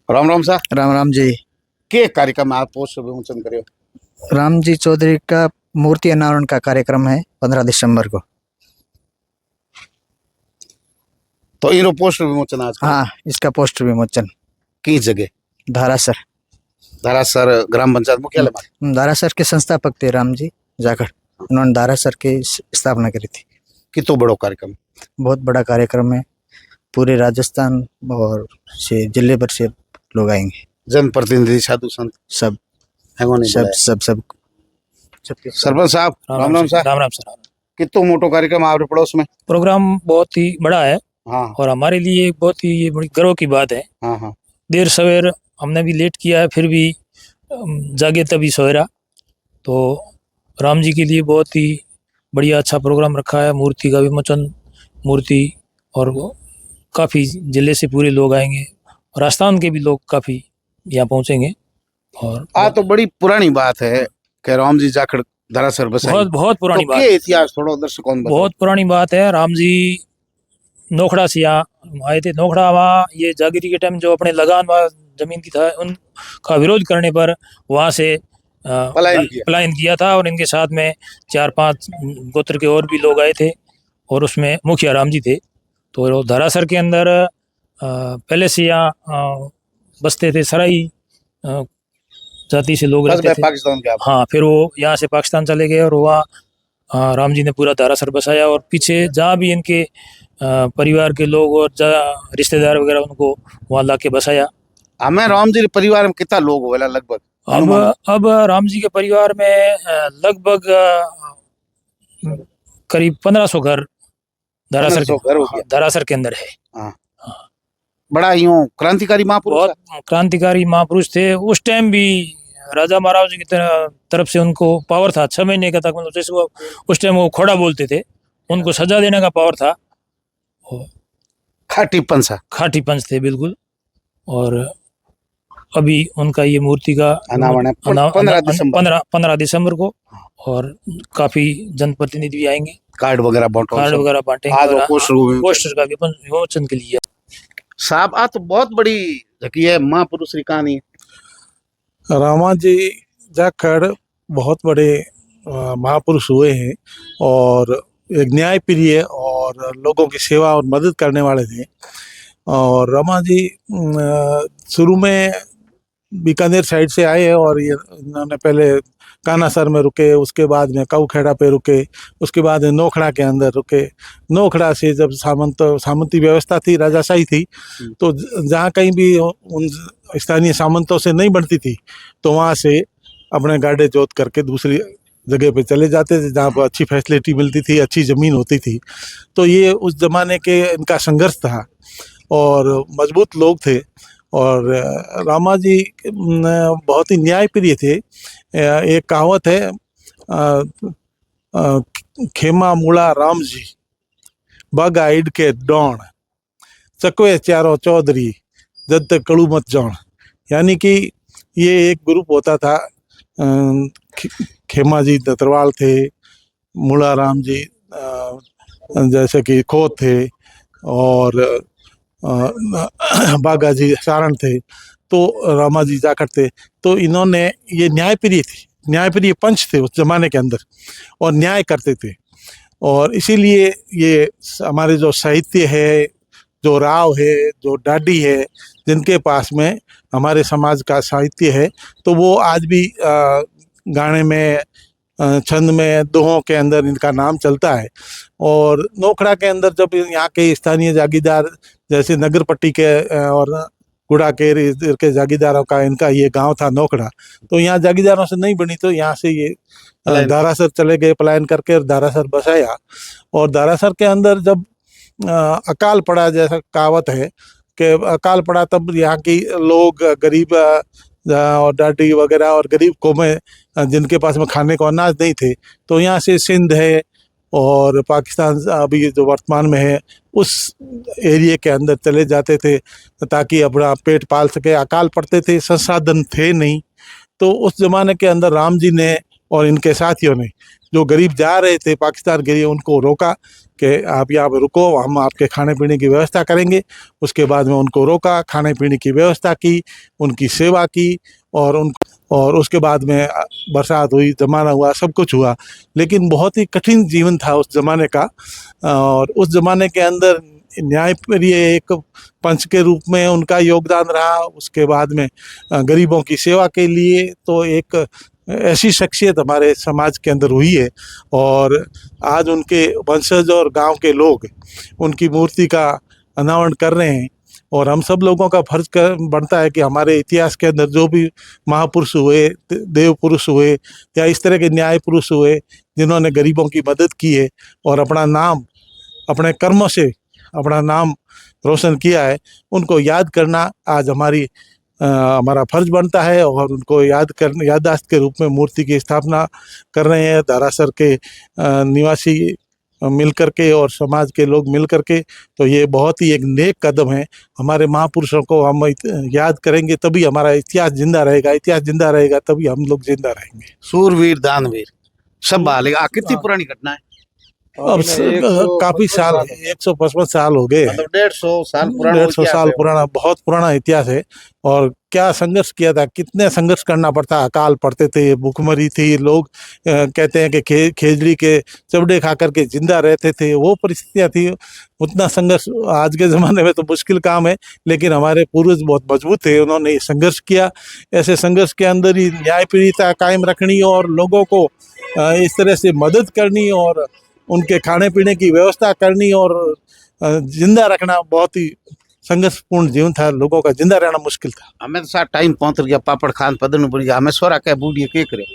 राम राम सा राम राम जी। के कार्यक्रम आप पोस्ट विमोचन करे राम जी चौधरी का मूर्ति अनावरण का कार्यक्रम है 15 दिसंबर को। तो इनो पोस्ट विमोचन आज हाँ, इसका पोस्टर विमोचन की जगह धारासर धारासर ग्राम पंचायत मुख्यालय में। धारासर के संस्थापक थे राम जी जाखड़। उन्होंने धारासर की स्थापना करी थी। कितो बड़ो कार्यक्रम, बहुत बड़ा कार्यक्रम है। पूरे राजस्थान और से जिले भर से लोग आएंगे। जनप्रतिनिधि साधु संत सब है वो नहीं सब बुलाया? सब सब सरपंच साहब राम राम साहब। राम राम सर। कितो मोटो कार्यक्रम आपके पड़ोस में? प्रोग्राम बहुत ही बड़ा है हाँ और हमारे लिए बहुत ही ये बड़ी गर्व की बात है। हाँ हाँ। देर सवेर हमने भी लेट किया है, फिर भी जागे तभी सोएरा। तो राम जी के लिए बहुत ही बढ़िया अच्छा प्रोग्राम रखा है। मूर्ति का विमोचन, मूर्ति, और काफ़ी जिले से पूरे लोग आएंगे। राजस्थान के भी लोग काफ़ी यहाँ पहुँचेंगे। और तो बड़ी पुरानी बात है कि राम जी जाखड़ धारासर बसाई। बहुत बहुत पुरानी तो बात के इतिहास थोड़ा दर्शकों को बहुत पुरानी बात है। राम जी नोखड़ा से यहाँ आए थे। नोखड़ा वहाँ ये जागीरी के टाइम जो अपने लगान वहाँ जमीन की था, उनका विरोध करने पर वहाँ से पलायन किया था। और इनके साथ में 4-5 गोत्र के और भी लोग आए थे और उसमें मुखिया राम जी थे। तो धारासर के अंदर पहले से यहाँ बसते थे, सराई जाति से लोग रहते थे। पाकिस्तान के हाँ, फिर वो यहाँ से पाकिस्तान चले गए और वहाँ राम जी ने पूरा धारासर बसाया। और पीछे जहाँ भी इनके परिवार के लोग और रिश्तेदार वगैरह उनको वहाँ ला के बसाया। हमें राम जी परिवार में कितना लोग होगा लगभग? अब राम जी के परिवार में लगभग करीब 1500 घर धारासर के अंदर है। हाँ। बड़ा यूं क्रांतिकारी महापुरुष, बहुत क्रांतिकारी महापुरुष थे। उस टाइम भी राजा महाराज की तरफ से उनको पावर था 6 महीने का तक। जैसे वो उस टाइम वो खोड़ा बोलते थे, उनको सजा देने का पावर था। खाटी पंच थे बिल्कुल। और अभी उनका ये मूर्ति का अनावरण 15 दिसंबर को। और काफी जनप्रतिनिधि भी आएंगे, कार्ड वगैरह बांटेंगे। पोस्टर का विमोचन के लिए साहब तो बहुत बड़ी है महापुरुष की कहानी। रामा जी जाखड़ बहुत बड़े महापुरुष हुए हैं और एक न्याय प्रिय और लोगों की सेवा और मदद करने वाले थे। और रामा जी शुरू में बीकानेर साइड से आए और ये इन्होंने पहले कानासर में रुके, उसके बाद में काऊखेड़ा पे रुके, उसके बाद नोखड़ा के अंदर रुके। नोखड़ा से जब सामंती व्यवस्था थी, राजाशाही थी, तो जहाँ कहीं भी उन स्थानीय सामंतों से नहीं बनती थी तो वहाँ से अपने गाड़े जोत करके दूसरी जगह पे चले जाते थे जहाँ पर अच्छी फैसिलिटी मिलती थी, अच्छी ज़मीन होती थी। तो ये उस ज़माने के इनका संघर्ष था और मजबूत लोग थे। और रामा जी बहुत ही न्यायप्रिय थे। एक कहावत है, खेमा मूला राम जी बग आइड के डौण चकवे चारों चौधरी जद तक कड़ू मत जौण। यानी कि ये एक ग्रुप होता था। खेमा जी दतरवाल थे, मूला राम जी जैसे कि खोत थे और बागा जी सारण थे, तो रामा जी जाखड़ थे। तो इन्होंने ये न्यायप्रिय पंच थे उस जमाने के अंदर और न्याय करते थे। और इसीलिए ये हमारे जो साहित्य है, जो राव है, जो डाडी है, जिनके पास में हमारे समाज का साहित्य है, तो वो आज भी गाने में, छंद में, दोहों के अंदर इनका नाम चलता है। और नोखड़ा के अंदर जब यहाँ के स्थानीय जागीरदार जैसे नगर पट्टी के और गुड़ा के जागीरदारों का इनका ये गांव था नोखड़ा, तो यहाँ जागीरदारों से नहीं बनी तो यहाँ से ये धारासर चले गए पलायन करके और धारासर बसाया। और धारासर के अंदर जब अकाल पड़ा, जैसा कहावत है कि अकाल पड़ा, तब यहाँ की लोग गरीब और डाडी वगैरह और गरीब कौमें जिनके पास में खाने को अनाज नहीं थे, तो यहाँ से सिंध है और पाकिस्तान अभी जो वर्तमान में है उस एरिया के अंदर चले जाते थे ताकि अपना पेट पाल सके। अकाल पड़ते थे, संसाधन थे नहीं, तो उस ज़माने के अंदर राम जी ने और इनके साथियों ने जो गरीब जा रहे थे पाकिस्तान के लिए उनको रोका कि आप यहाँ पर रुको, हम आपके खाने पीने की व्यवस्था करेंगे। उसके बाद में उनको रोका, खाने पीने की व्यवस्था की, उनकी सेवा की और उसके बाद में बरसात हुई, जमाना हुआ, सब कुछ हुआ। लेकिन बहुत ही कठिन जीवन था उस ज़माने का। और उस ज़माने के अंदर न्यायप्रिय एक पंच के रूप में उनका योगदान रहा। उसके बाद में गरीबों की सेवा के लिए तो एक ऐसी शख्सियत हमारे समाज के अंदर हुई है। और आज उनके वंशज और गांव के लोग उनकी मूर्ति का अनावरण कर रहे हैं। और हम सब लोगों का फर्ज बनता है कि हमारे इतिहास के अंदर जो भी महापुरुष हुए, देव पुरुष हुए या इस तरह के न्याय पुरुष हुए जिन्होंने गरीबों की मदद की है और अपना नाम अपने कर्मों से अपना नाम रोशन किया है, उनको याद करना आज हमारा फर्ज बनता है। और उनको याददाश्त के रूप में मूर्ति की स्थापना कर रहे हैं धारासर के निवासी मिल करके और समाज के लोग मिल करके। तो ये बहुत ही एक नेक कदम है। हमारे महापुरुषों को हम याद करेंगे तभी हमारा इतिहास जिंदा रहेगा, इतिहास जिंदा रहेगा तभी हम लोग जिंदा रहेंगे। सूरवीर दानवीर सब बहालेगा। कितनी पुरानी घटना है? अब काफी साल, 155 साल हो गए, मतलब 150 साल पुराना 150 साल पुराना, बहुत पुराना इतिहास है। और क्या संघर्ष किया था, कितने संघर्ष करना पड़ता, अकाल पड़ते थे, भूखमरी थी, लोग कहते हैं कि खेजड़ी के चबड़े खा करके जिंदा रहते थे, वो परिस्थितियां थी। उतना संघर्ष आज के ज़माने में तो मुश्किल काम है, लेकिन हमारे पूर्वज बहुत मजबूत थे, उन्होंने संघर्ष किया। ऐसे संघर्ष के अंदर ही न्यायप्रियता कायम रखनी और लोगों को इस तरह से मदद करनी और उनके खाने पीने की व्यवस्था करनी और जिंदा रखना बहुत ही संघर्षपूर्ण जीवन था। लोगों का जिंदा रहना मुश्किल था। हमें तो साथ टाइम पहुंच गया, पापड़ खान पदन पड़ गया, हमें सोरा क्या बूढ़ी के करे।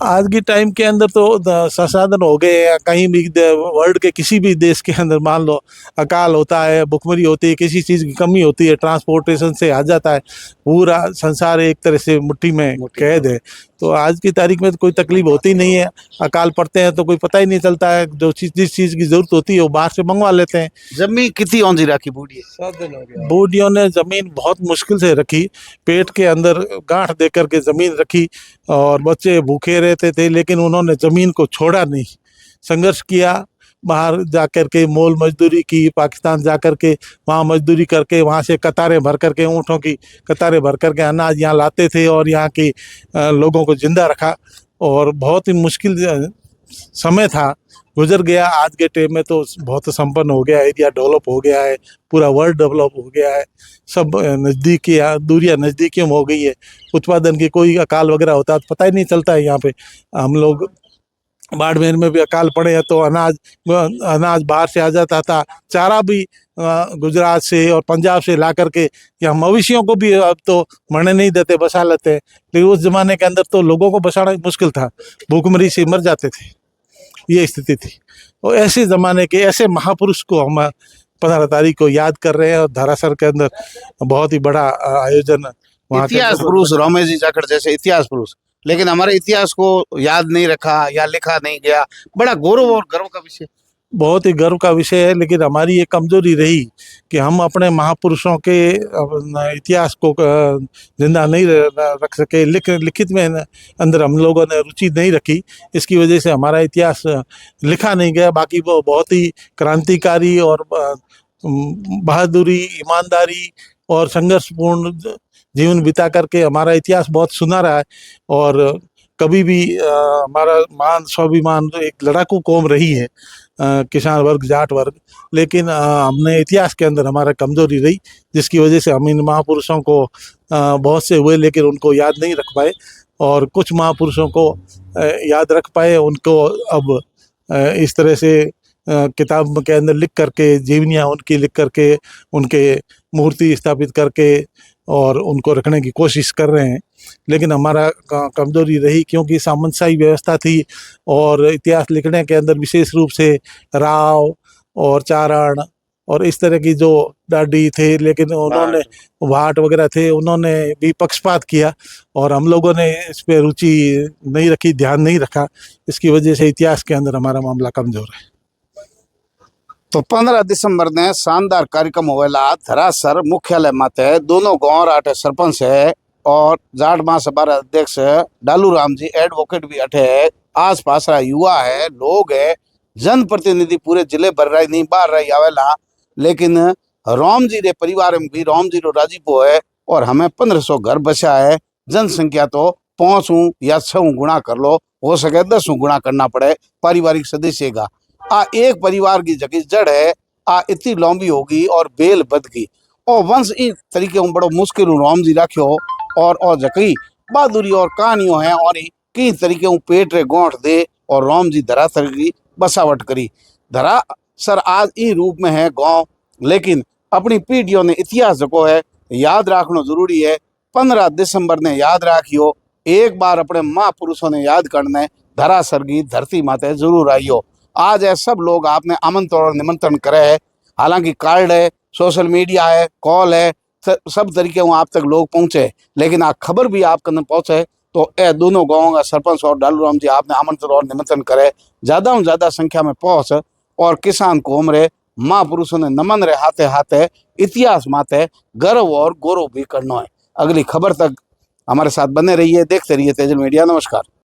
आज की टाइम के अंदर तो संसाधन हो गए हैं, कहीं भी वर्ल्ड के किसी भी देश के अंदर मान लो अकाल होता है, भुखमरी होती है, किसी चीज़ की कमी होती है, ट्रांसपोर्टेशन से आ जाता है, पूरा संसार एक तरह से मुट्ठी में कैद है। तो आज की तारीख में तो कोई तकलीफ होती नहीं है। अकाल पड़ते हैं तो कोई पता ही नहीं चलता है, जो जिस चीज़ की जरूरत होती है वो बाहर से मंगवा लेते हैं। जमीन कितनी औंधी रखी बूढ़ी? बूढ़ियों ने ज़मीन बहुत मुश्किल से रखी, पेट के अंदर गांठ दे करके ज़मीन रखी और बच्चे भूखे रहते थे, लेकिन उन्होंने ज़मीन को छोड़ा नहीं, संघर्ष किया। बाहर जा कर के मोल मजदूरी की, पाकिस्तान जा कर के वहाँ मजदूरी करके वहाँ से कतारें भर करके, ऊँटों की कतारें भर करके अनाज यहाँ लाते थे और यहाँ के लोगों को ज़िंदा रखा। और बहुत ही मुश्किल समय था, गुजर गया। आज के टाइम में तो बहुत संपन्न हो गया, एरिया डेवलप हो गया है, पूरा वर्ल्ड डेवलप हो गया है, सब नज़दीकी दूरियां नज़दीकियों में हो गई है। उत्पादन की कोई अकाल वगैरह होता है तो पता ही नहीं चलता है। यहाँ पे हम लोग बाड़मेर में भी अकाल पड़े हैं तो अनाज बाहर से आ जाता था, चारा भी गुजरात से और पंजाब से ला करके यहाँ मवेशियों को भी अब तो मरने नहीं देते, बसा लेते हैं। लेकिन उस ज़माने के अंदर तो लोगों को बसाना मुश्किल था, भूखमरी से मर जाते थे, ये स्थिति थी। और ऐसे ज़माने के ऐसे महापुरुष को हम 15 तारीख को याद कर रहे हैं। और धारासर के अंदर बहुत ही बड़ा आयोजन, इतिहास पुरुष रोमेश जी जाखड़ जैसे इतिहास पुरुष, लेकिन हमारे इतिहास को याद नहीं रखा या लिखा नहीं गया, बड़ा गौरव और गर्व का विषय, बहुत ही गर्व का विषय है। लेकिन हमारी ये कमजोरी रही कि हम अपने महापुरुषों के इतिहास को जिंदा नहीं रख सके, लिखित में अंदर हम लोगों ने रुचि नहीं रखी, इसकी वजह से हमारा इतिहास लिखा नहीं गया। बाकी वो बहुत ही क्रांतिकारी और बहादुरी, ईमानदारी और संघर्षपूर्ण जीवन बिता करके हमारा इतिहास बहुत सुना रहा है। और कभी भी हमारा मान स्वाभिमान एक लड़ाकू कौम रही है, किसान वर्ग, जाट वर्ग, लेकिन हमने इतिहास के अंदर हमारा कमजोरी रही, जिसकी वजह से हम इन महापुरुषों को बहुत से हुए लेकिन उनको याद नहीं रख पाए। और कुछ महापुरुषों को याद रख पाए, उनको अब इस तरह से किताब के अंदर लिख करके, जीवनियाँ उनकी लिख करके, उनके मूर्ति स्थापित करके और उनको रखने की कोशिश कर रहे हैं। लेकिन हमारा कमजोरी रही क्योंकि सामंतशाही व्यवस्था थी और इतिहास लिखने के अंदर विशेष रूप से राव और चारण और इस तरह की जो डाडी थे, लेकिन उन्होंने भाट वगैरह थे, उन्होंने भी पक्षपात किया और हम लोगों ने इस पर रुचि नहीं रखी, ध्यान नहीं रखा। इसकी वजह से इतिहास के अंदर हमारा मामला कमजोर है। तो 15 दिसंबर ने शानदार कार्यक्रम होवेला धरासर मुख्यालय माते दोनों गांव आटे सरपंच है और जाट महासभा रा अध्यक्ष डालू राम जी एडवोकेट भी अठे है, आस पास रा युवा है, लोग है, जनप्रतिनिधि पूरे जिले भर रही नहीं बाहर रही आवेला, लेकिन राम जी रे परिवार में भी राम जी रो राजीपो है और हमें 1500 घर बचा है। जनसंख्या तो 5 या 6 गुणा कर लो, हो सके 10 गुणा करना पड़े पारिवारिक सदस्य का। आ एक परिवार की जगह जड़ है आ इतनी लंबी होगी और बेल बद गई और वंश इन तरीके में बड़ो मुश्किल राम जी रखियो और जकी बहादुरी और कहानियों है और कई तरीके में पेट रे गोंठ दे और राम जी धरातल की बसावट करी। धरा सर आज ई रूप में है गांव, लेकिन अपनी पीढ़ियों ने इतिहास जो है याद रखना जरूरी है। 15 दिसंबर ने याद रखियो, एक बार अपने महापुरुषों ने याद करना है, धरा सरगी धरती माते जरूर आइयो। आज है सब लोग आपने आमंत्रण और निमंत्रण करे है, हालांकि कार्ड है, सोशल मीडिया है, कॉल है, सब तरीके से आप तक लोग पहुंचे, लेकिन आ खबर भी आप कन पहुंचे तो ए दोनों गाँव का सरपंच और डालू राम जी आपने आमंत्रण और निमंत्रण करे, ज्यादा से ज्यादा संख्या में पहुंच और किसान को हमरे महापुरुषों ने नमन रे हाथे हाथे इतिहास माते गर्व और गौरव भी करना है। अगली खबर तक हमारे साथ बने रहिए, देखते रहिए तेजल मीडिया। नमस्कार।